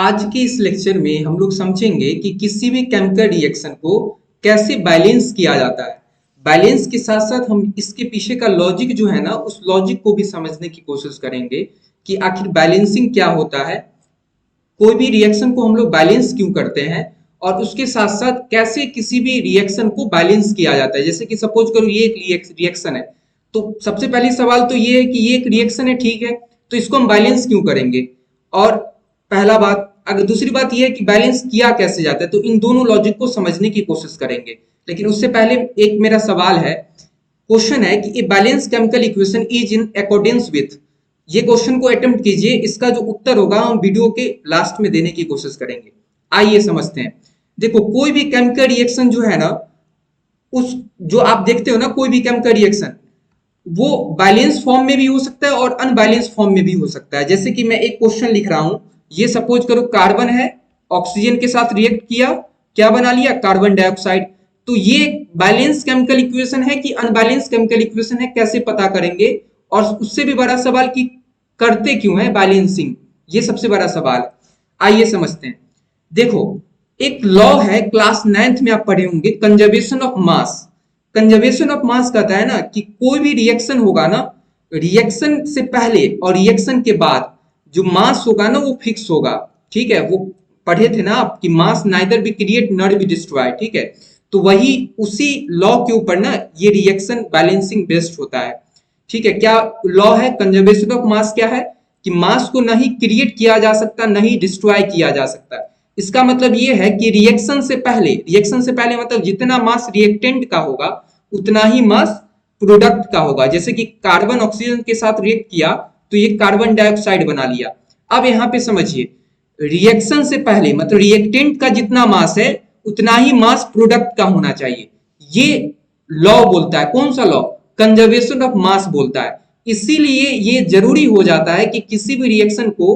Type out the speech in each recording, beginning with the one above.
आज के इस लेक्चर में हम लोग समझेंगे कि किसी भी केमिकल रिएक्शन को कैसे बैलेंस किया जाता है। बैलेंस के साथ साथ हम इसके पीछे का लॉजिक जो है ना, उस लॉजिक को भी समझने की कोशिश करेंगे कि आखिर बैलेंसिंग क्या होता है, कोई भी रिएक्शन को हम लोग बैलेंस क्यों करते हैं, और उसके साथ साथ कैसे किसी भी रिएक्शन को बैलेंस किया जाता है। जैसे कि सपोज करो ये एक रिएक्शन है, तो सबसे पहले सवाल तो ये है कि ये एक रिएक्शन है, ठीक है, तो इसको हम बैलेंस क्यों करेंगे। और पहला बात, अगर दूसरी बात यह है कि बैलेंस किया कैसे जाता है, तो इन दोनों लॉजिक को समझने की कोशिश करेंगे। लेकिन उससे पहले एक मेरा सवाल है, क्वेश्चन है कि a balance chemical equation is in accordance with. ये क्वेश्चन को अटेम्प्ट कीजिए, इसका जो उत्तर होगा हम वीडियो के लास्ट में देने की कोशिश करेंगे। आइए समझते हैं। देखो, कोई भी केमिकल रिएक्शन जो है ना, उस जो आप देखते हो ना, कोई भी केमिकल रिएक्शन वो बैलेंस फॉर्म में भी हो सकता है और अनबैलेंस फॉर्म में भी हो सकता है। जैसे कि मैं एक क्वेश्चन लिख रहा हूं, ये सपोज करो कार्बन है, ऑक्सीजन के साथ रिएक्ट किया, क्या बना लिया, कार्बन डाइऑक्साइड। तो ये बैलेंस केमिकल इक्वेशन है कि अनबैलेंस केमिकल इक्वेशन है, कैसे पता करेंगे। और उससे भी बड़ा सवाल कि करते क्यों है बैलेंसिंग, ये सबसे बड़ा सवाल। आइए समझते हैं। देखो, एक लॉ है, क्लास 9th में आप पढ़े होंगे, conservation of mass. Conservation of mass कहता है ना कि कोई भी रिएक्शन होगा ना, रिएक्शन से पहले और रिएक्शन के बाद जो मास होगा ना वो फिक्स होगा। ठीक है, वो पढ़े थे ना आप कि mass neither be create not be destroy. ठीक है, तो वही उसी लॉ के ऊपर ना ये रिएक्शन बैलेंसिंग बेस्ड होता है। ठीक है, क्या लॉ है कंजर्वेशन ऑफ मास? क्या है कि मास को नहीं क्रिएट किया जा सकता, नहीं डिस्ट्रॉय किया जा सकता। इसका मतलब ये है कि रिएक्शन से पहले मतलब जितना मास रिएक्टेंट का होगा उतना ही मास प्रोडक्ट का होगा। जैसे कि कार्बन ऑक्सीजन के साथ रिएक्ट किया तो ये कार्बन डाइऑक्साइड बना लिया। अब यहाँ पे समझिए, रिएक्शन से पहले मतलब रिएक्टेंट का जितना मास है उतना ही मास प्रोडक्ट का होना चाहिए। ये लॉ बोलता है, कौन सा लॉ? कंजर्वेशन ऑफ मास बोलता है। इसीलिए ये जरूरी हो जाता है कि किसी भी रिएक्शन को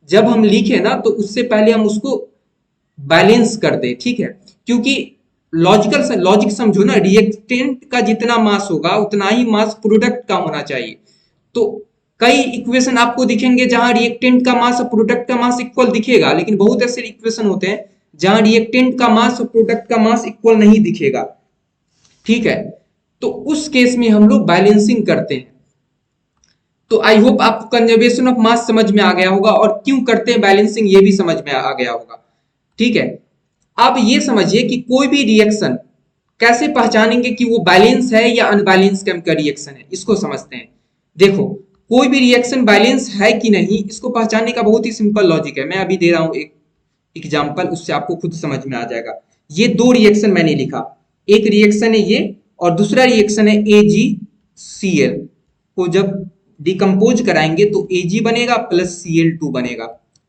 जब हम लिखे ना तो उससे पहले हम उसको बैलेंस कर दे। ठीक है, क्योंकि लॉजिक समझो ना, रिएक्टेंट का जितना मास होगा उतना ही मास प्रोडक्ट का होना चाहिए। तो कई इक्वेशन आपको दिखेंगे जहां रिएक्टेंट का मास और प्रोडक्ट का मास इक्वल दिखेगा, लेकिन बहुत ऐसे इक्वेशन होते हैं जहां रिएक्टेंट का मास और प्रोडक्ट का मास इक्वल नहीं दिखेगा। ठीक है, तो उस केस में हम लोग बैलेंसिंग करते हैं। तो आई होप आपको कंजर्वेशन ऑफ मास समझ में आ गया होगा और क्यों करते हैं बैलेंसिंग ये भी समझ में आ गया होगा। ठीक है, अब ये समझिए कि कोई भी रिएक्शन कैसे पहचानेंगे कि वो बैलेंस है या अनबैलेंस केमिकल रिएक्शन है, इसको समझते हैं। देखो, कोई भी रिएक्शन बैलेंस है कि नहीं, इसको पहचानने का बहुत ही सिंपल लॉजिक है। मैं अभी दे रहा हूं एक एग्जांपल, उससे आपको खुद समझ में आ जाएगा। ये दो रिएक्शन मैंने लिखा, एक रिएक्शन है ये और दूसरा रिएक्शन है AgCl को जब डिकम्पोज कराएंगे तो Ag बनेगा प्लस Cl2 बनेगा।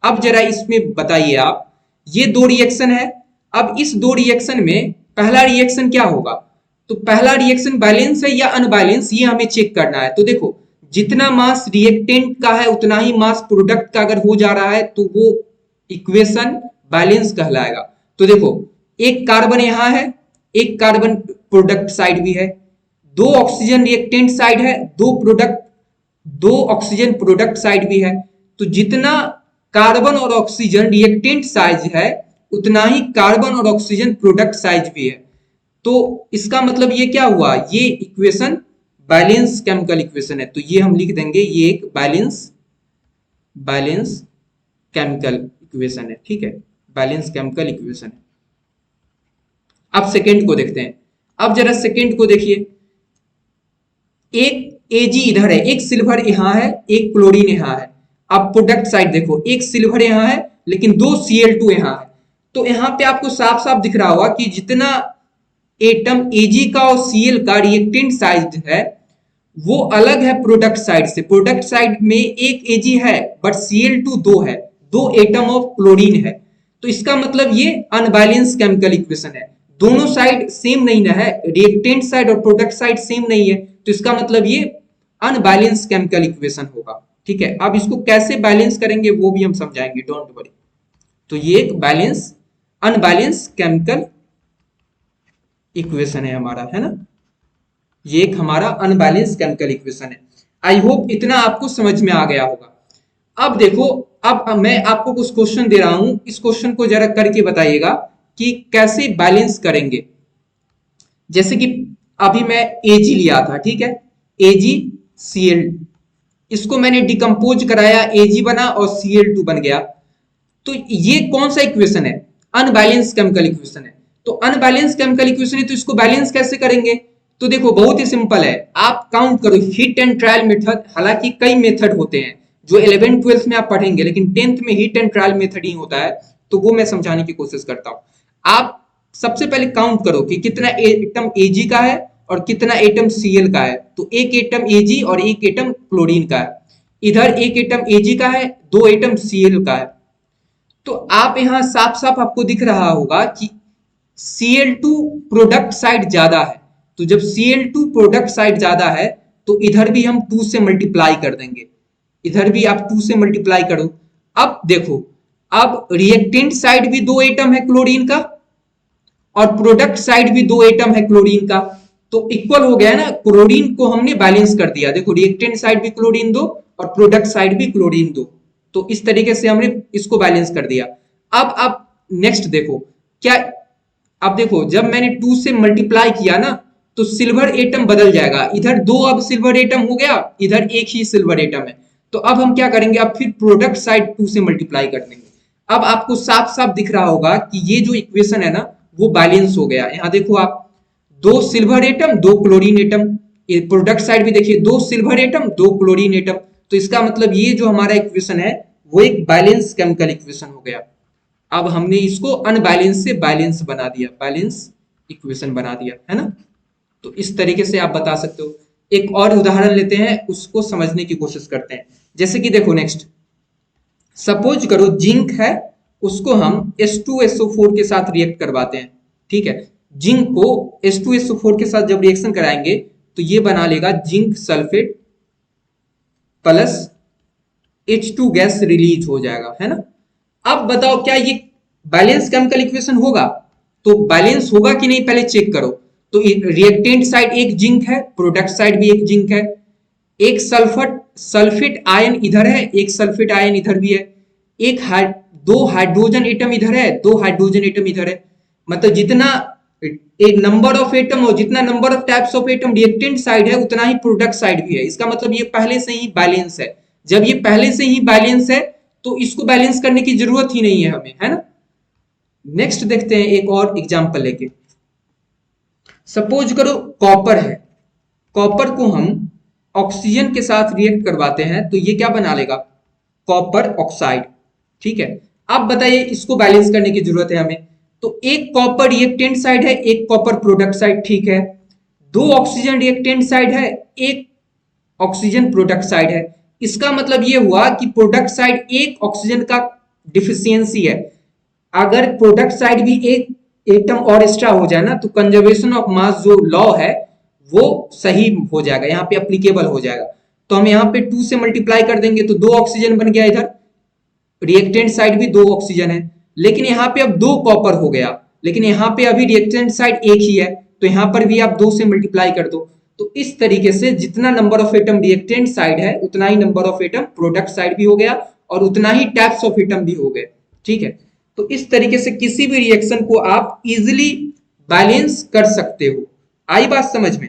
अब जरा इसमें बताइए आप, ये दो रिएक्शन है। अब इस दो रिएक्शन में पहला रिएक्शन क्या होगा? तो पहला रिएक्शन बैलेंस है या अनबैलेंस, ये हमें चेक करना है। तो देखो, जितना मास रिएक्टेंट का है उतना ही मास प्रोडक्ट का अगर हो जा रहा है तो वो इक्वेशन बैलेंस कहलाएगा। तो देखो, एक कार्बन यहां है, एक कार्बन प्रोडक्ट साइड भी है, दो ऑक्सीजन रिएक्टेंट साइड है, दो ऑक्सीजन प्रोडक्ट साइड भी है। तो जितना कार्बन और ऑक्सीजन रिएक्टेंट साइज है उतना ही कार्बन और ऑक्सीजन प्रोडक्ट साइज भी है। तो इसका मतलब ये क्या हुआ, ये इक्वेशन बैलेंस केमिकल इक्वेशन है। तो ये हम लिख देंगे, ये एक बैलेंस केमिकल इक्वेशन है। ठीक है, बैलेंस केमिकल इक्वेशन है। अब सेकेंड को देखते हैं। अब जरा सेकेंड को देखिए, एक Ag इधर है, एक सिल्वर यहां है, एक क्लोरीन यहां है। अब प्रोडक्ट साइड देखो, एक सिल्वर यहां है लेकिन दो Cl2 यहां है। तो यहां पे आपको साफ साफ दिख रहा होगा कि जितना एटम Ag का और Cl का रिएक्टेंट साइड है वो अलग है प्रोडक्ट साइड से। प्रोडक्ट साइड में एक Ag है बट Cl2 दो है, दो एटम ऑफ क्लोरीन है। तो इसका मतलब ये अनबैलेंस केमिकल इक्वेशन है। दोनों साइड सेम नहीं ना है, रिएक्टेंट साइड और प्रोडक्ट साइड सेम नहीं है, तो इसका मतलब ये अनबैलेंस केमिकल इक्वेशन होगा। ठीक है, अब इसको कैसे बैलेंस करेंगे वो भी हम समझाएंगे, डोंट वरी। तो ये एक अनबैलेंस केमिकल इक्वेशन है हमारा, है ना, ये एक हमारा अनबैलेंस केमिकल इक्वेशन है। आई होप इतना आपको समझ में आ गया होगा। अब देखो, अब मैं आपको कुछ क्वेश्चन दे रहा हूं, इस क्वेश्चन को जरा करके बताइएगा कि कैसे बैलेंस करेंगे। जैसे कि अभी मैं एजी लिया था, ठीक है, एजी सीएल, इसको मैंने डिकम्पोज कराया, एजी बना और सीएल टू बन गया। तो ये कौन सा इक्वेशन है? अनबैलेंस केमिकल इक्वेशन है। तो अनबैलेंस केमिकल इक्वेशन है, तो इसको बैलेंस कैसे करेंगे? तो देखो बहुत ही सिंपल है, आप काउंट करो हिट एंड ट्रायल मेथड। हालांकि कई मेथड होते हैं जो 11 12 में आप पढ़ेंगे, लेकिन 10th में हिट एंड ट्रायल मेथड ही होता है, तो वो मैं समझाने की कोशिश करता हूं। आप सबसे पहले काउंट करो कि कितना एटम एजी का है और कितना एटम सीएल का है। तो एक एटम एजी और एक एटम क्लोरीन का है, इधर एक एटम एजी का है, दो एटम सीएल का है। तो आप यहां साफ साफ आपको दिख रहा होगा कि Cl2 प्रोडक्ट साइड ज्यादा है। तो जब Cl2 प्रोडक्ट साइड ज्यादा है तो इधर भी हम 2 से मल्टीप्लाई कर देंगे, इधर भी आप 2 से मल्टीप्लाई करो। अब देखो, अब रिएक्टेंट साइड भी दो एटम है क्लोरीन का और प्रोडक्ट साइड भी दो एटम है क्लोरीन का, तो इक्वल हो गया ना। क्लोरीन को हमने बैलेंस कर दिया, देखो रिएक्टेंट साइड भी क्लोरीन दो और प्रोडक्ट साइड भी क्लोरीन दो, तो इस तरीके से हमने इसको बैलेंस कर दिया। अब आप नेक्स्ट देखो क्या, अब देखो जब मैंने 2 से मल्टीप्लाई किया ना तो सिल्वर एटम बदल जाएगा, इधर दो अब सिल्वर एटम हो गया, इधर एक ही सिल्वर एटम है। तो अब हम क्या करेंगे, अब फिर प्रोडक्ट साइड 2 से मल्टीप्लाई कर देंगे। अब आपको साफ साफ दिख रहा होगा कि ये जो इक्वेशन है ना वो बैलेंस हो गया। यहां देखो आप, दो सिल्वर एटम दो क्लोरीन एटम, प्रोडक्ट साइड भी देखिए दो सिल्वर एटम दो क्लोरीन एटम। तो इसका मतलब ये जो हमारा इक्वेशन है वो एक बैलेंस केमिकल इक्वेशन हो गया। अब हमने इसको अनबैलेंस से बैलेंस बना दिया, बैलेंस इक्वेशन बना दिया, है ना। तो इस तरीके से आप बता सकते हो। एक और उदाहरण लेते हैं, उसको समझने की कोशिश करते हैं। जैसे कि देखो नेक्स्ट, सपोज करो जिंक है, उसको हम H2SO4 के साथ रिएक्ट करवाते हैं, ठीक है। जिंक को H2SO4 के साथ जब रिएक्शन कराएंगे तो ये बना लेगा zinc sulphate plus H2 gas release हो जाएगा, है ना। अब बताओ क्या ये बैलेंस केमिकल इक्वेशन होगा? तो बैलेंस होगा कि नहीं पहले चेक करो। तो रिएक्टेंट साइड एक जिंक है, प्रोडक्ट साइड भी एक जिंक है, एक सल्फेट आयन इधर है, एक सल्फेट आयन इधर भी है, एक दो हाइड्रोजन एटम इधर है, दो हाइड्रोजन एटम इधर है। मतलब जितना एक नंबर ऑफ एटम और जितना number of types of atom reactant side है उतना ही प्रोडक्ट साइड भी है। इसका मतलब ये पहले से ही बैलेंस है। जब ये पहले से ही बैलेंस है तो इसको बैलेंस करने की जरूरत ही नहीं है हमें, है ना। नेक्स्ट देखते हैं एक और एग्जांपल लेके। सपोज करो कॉपर है, कॉपर को हम ऑक्सीजन के साथ रिएक्ट करवाते हैं तो ये क्या बना लेगा, कॉपर ऑक्साइड, ठीक है। अब बताइए इसको बैलेंस करने की जरूरत है हमें। तो एक कॉपर रिएक्टेंट साइड है, एक कॉपर प्रोडक्ट साइड, ठीक है। दो ऑक्सीजन रिएक्टेंट साइड है, एक ऑक्सीजन प्रोडक्ट साइड है। इसका मतलब ये हुआ कि प्रोडक्ट साइड एक ऑक्सीजन का डिफिशियंसी है। अगर प्रोडक्ट साइड भी एक एटम और एक्स्ट्रा हो जाए ना तो कंजर्वेशन ऑफ मास जो लॉ है वो सही हो जाएगा, यहाँ पे अप्लीकेबल हो जाएगा। तो हम यहाँ पे 2 से मल्टीप्लाई कर देंगे तो दो ऑक्सीजन बन गया, इधर रिएक्टेंट साइड भी दो ऑक्सीजन है, लेकिन यहाँ पे अब दो कॉपर हो गया, लेकिन यहाँ पे अभी रिएक्टेंट साइड एक ही है, तो यहाँ पर भी आप 2 से मल्टीप्लाई कर दो। तो इस तरीके से जितना number of atom reactant side है उतना ही number of atom product side भी हो गया और उतना ही टाइप्स ऑफ एटम भी हो गए, ठीक है। तो इस तरीके से किसी भी रिएक्शन को आप इजिली बैलेंस कर सकते हो। आई बात समझ में?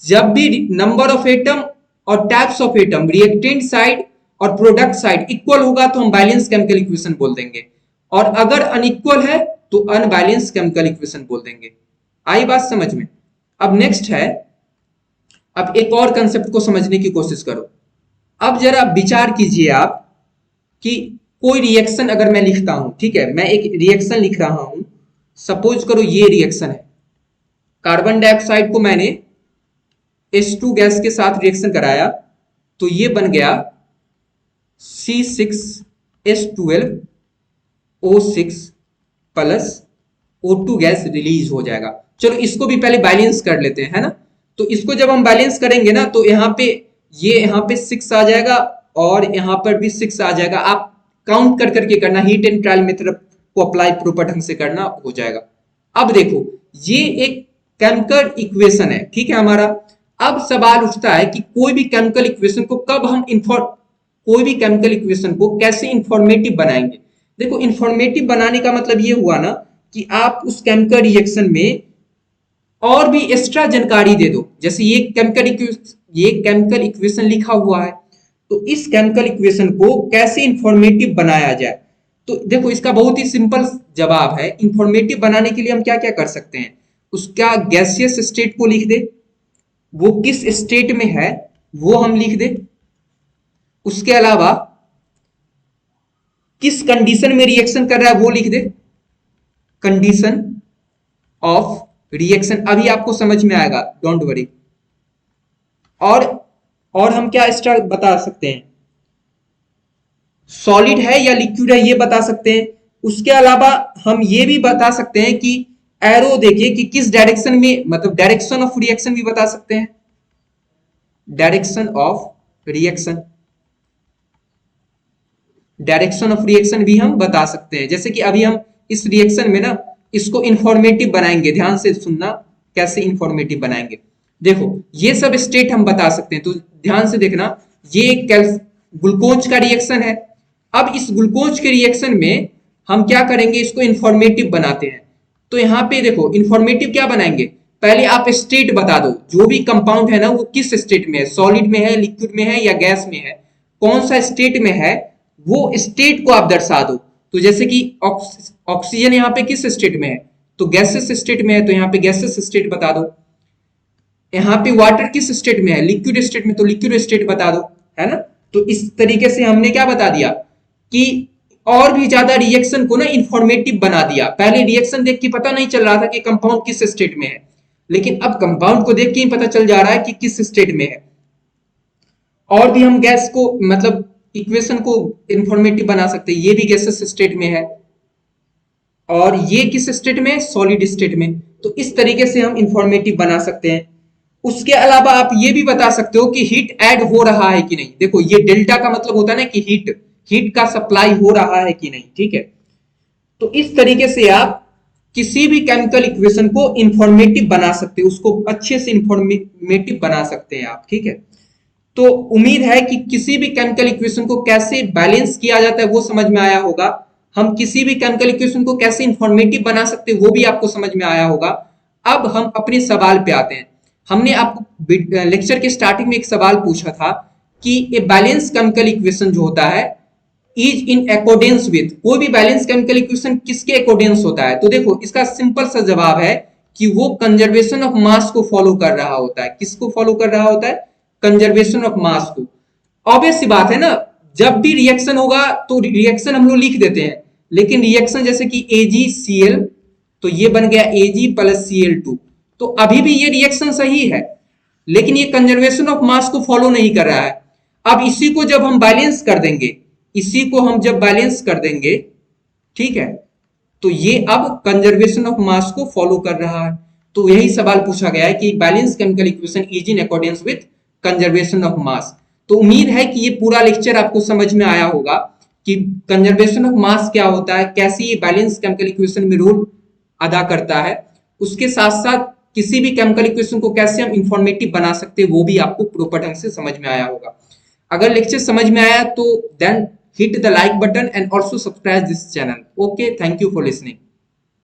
जब भी नंबर ऑफ एटम और types of atom reactant side और प्रोडक्ट साइड इक्वल होगा तो हम बैलेंस केमिकल इक्वेशन बोल देंगे, और अगर अनइक्वल है तो अनबैलेंस केमिकल इक्वेशन बोल देंगे। आई बात समझ में? अब नेक्स्ट है, अब एक और कंसेप्ट को समझने की कोशिश करो। अब जरा विचार कीजिए आप कि कोई रिएक्शन अगर मैं लिखता हूं, ठीक है, मैं एक रिएक्शन लिख रहा हूं। सपोज करो ये रिएक्शन है, कार्बन डाइऑक्साइड को मैंने H2 गैस के साथ रिएक्शन कराया तो ये बन गया C6H12O6 plus O2 gas release हो जाएगा। चलो इसको भी पहले बैलेंस कर लेते हैं, है ना। तो इसको जब हम बैलेंस करेंगे ना तो यहाँ पे ये यहाँ पे 6 आ जाएगा और यहाँ पर भी 6 आ जाएगा। आप काउंट कर करके करना, हीट एंड ट्रायल मेथड को अप्लाई प्रॉपर ढंग से करना, हो जाएगा। अब देखो ये एक केमिकल इक्वेशन है, ठीक है हमारा। अब सवाल उठता है कि कोई भी केमिकल इक्वेशन को कब हम कोई भी केमिकल इक्वेशन को कैसे इंफॉर्मेटिव बनाएंगे। देखो इंफॉर्मेटिव बनाने का मतलब ये हुआ ना कि आप उस केमिकल रिएक्शन में और भी एक्स्ट्रा जानकारी दे दो। जैसे ये केमिकल इक्वेशन लिखा हुआ है, तो इस केमिकल इक्वेशन को कैसे इंफॉर्मेटिव बनाया जाए। तो देखो इसका बहुत ही सिंपल जवाब है। इंफॉर्मेटिव बनाने के लिए हम क्या क्या कर सकते हैं, उसका गैसियस स्टेट को लिख दे, वो किस स्टेट में है वो हम लिख दे, उसके अलावा किस कंडीशन में रिएक्शन कर रहा है वो लिख दे, कंडीशन ऑफ रिएक्शन। अभी आपको समझ में आएगा, डोंट वरी। और और हम क्या एक्स्ट्रा बता सकते हैं, सॉलिड है या लिक्विड है ये बता सकते हैं। उसके अलावा हम ये भी बता सकते हैं कि एरो देखिए कि किस डायरेक्शन में, मतलब डायरेक्शन ऑफ रिएक्शन भी बता सकते हैं, direction of reaction, direction of reaction भी हम बता सकते हैं। जैसे कि अभी हम इस रिएक्शन में ना इसको इंफॉर्मेटिव बनाएंगे, ध्यान से सुनना कैसे इंफॉर्मेटिव बनाएंगे। देखो ये सब स्टेट हम बता सकते हैं, तो ध्यान से देखना। ये ग्लूकोज का रिएक्शन है। अब इस ग्लूकोज के रिएक्शन में हम क्या करेंगे, इसको इंफॉर्मेटिव बनाते हैं। तो यहाँ पे देखो इंफॉर्मेटिव क्या बनाएंगे, पहले आप स्टेट बता दो, जो भी कंपाउंड है ना वो किस स्टेट में है, सॉलिड में है, लिक्विड में है या गैस में है, कौन सा स्टेट में है वो स्टेट को आप दर्शा दो। तो जैसे कि ऑक्सीजन यहाँ पे किस स्टेट में है, तो गैसेस स्टेट में है, तो यहाँ पे गैसेस स्टेट बता दो। यहाँ पे वाटर किस स्टेट में है, लिक्विड स्टेट में, तो लिक्विड स्टेट बता दो, है ना। तो इस तरीके से हमने क्या बता दिया कि और भी ज्यादा रिएक्शन को ना इंफॉर्मेटिव बना दिया। पहले रिएक्शन देख के पता नहीं चल रहा था कि कंपाउंड किस स्टेट में है, लेकिन अब कंपाउंड को देख के ही पता चल जा रहा है कि किस स्टेट में है। और भी हम गैस को, मतलब इक्वेशन को इंफॉर्मेटिव बना सकते हैं। ये भी गैसेस स्टेट में है और ये किस स्टेट में, सॉलिड स्टेट में। तो इस तरीके से हम इंफॉर्मेटिव बना सकते हैं। उसके अलावा आप ये भी बता सकते हो कि हीट ऐड हो रहा है कि नहीं। देखो ये डेल्टा का मतलब होता है ना कि हीट का सप्लाई हो रहा है कि नहीं, ठीक है। तो इस तरीके से आप किसी भी केमिकल इक्वेशन को इंफॉर्मेटिव बना सकते हो, उसको अच्छे से इंफॉर्मेटिव बना सकते हैं आप, ठीक है। तो उम्मीद है कि किसी भी केमिकल इक्वेशन को कैसे बैलेंस किया जाता है वो समझ में आया होगा। हम किसी भी केमिकल इक्वेशन को कैसे इंफॉर्मेटिव बना सकते हैं वो भी आपको समझ में आया होगा। अब हम अपने सवाल पे आते हैं। हमने आपको लेक्चर के स्टार्टिंग में एक सवाल पूछा था कि ए बैलेंस केमिकल इक्वेशन जो होता है इज इन अकॉर्डेंस विथ, कोई भी बैलेंस केमिकल इक्वेशन किसके अकॉर्डेंस होता है। तो देखो इसका सिंपल सा जवाब है कि वो कंजर्वेशन ऑफ मास को फॉलो कर रहा होता है। किसको फॉलो कर रहा होता है, कंजर्वेशन ऑफ मास को। ऑब्वियस सी बात है ना, जब भी रिएक्शन होगा तो रिएक्शन हम लोग लिख देते हैं, लेकिन रिएक्शन जैसे कि AgCl, तो ये बन गया Ag प्लस Cl2, तो अभी भी ये रिएक्शन सही है, लेकिन ये कंजर्वेशन ऑफ मास को फॉलो नहीं कर रहा है। अब इसी को जब हम बैलेंस कर देंगे, इसी को हम जब बैलेंस कर देंगे, ठीक है, तो ये अब कंजर्वेशन ऑफ मास को फॉलो कर रहा है। तो यही सवाल पूछा गया है कि balance chemical equation is in accordance with conservation of mass. तो उम्मीद है कि ये पूरा लेक्चर आपको समझ में आया होगा कि कंजर्वेशन ऑफ मास क्या होता है, कैसे ये बैलेंस केमिकल इक्वेशन में रोल अदा करता है। उसके साथ साथ किसी भी केमिकल इक्वेशन को कैसे हम इंफॉर्मेटिव बना सकते हैं वो भी आपको प्रॉपर ढंग से समझ में आया होगा। अगर लेक्चर समझ में आया तो then hit the like button and also subscribe this channel. Okay, thank you for listening.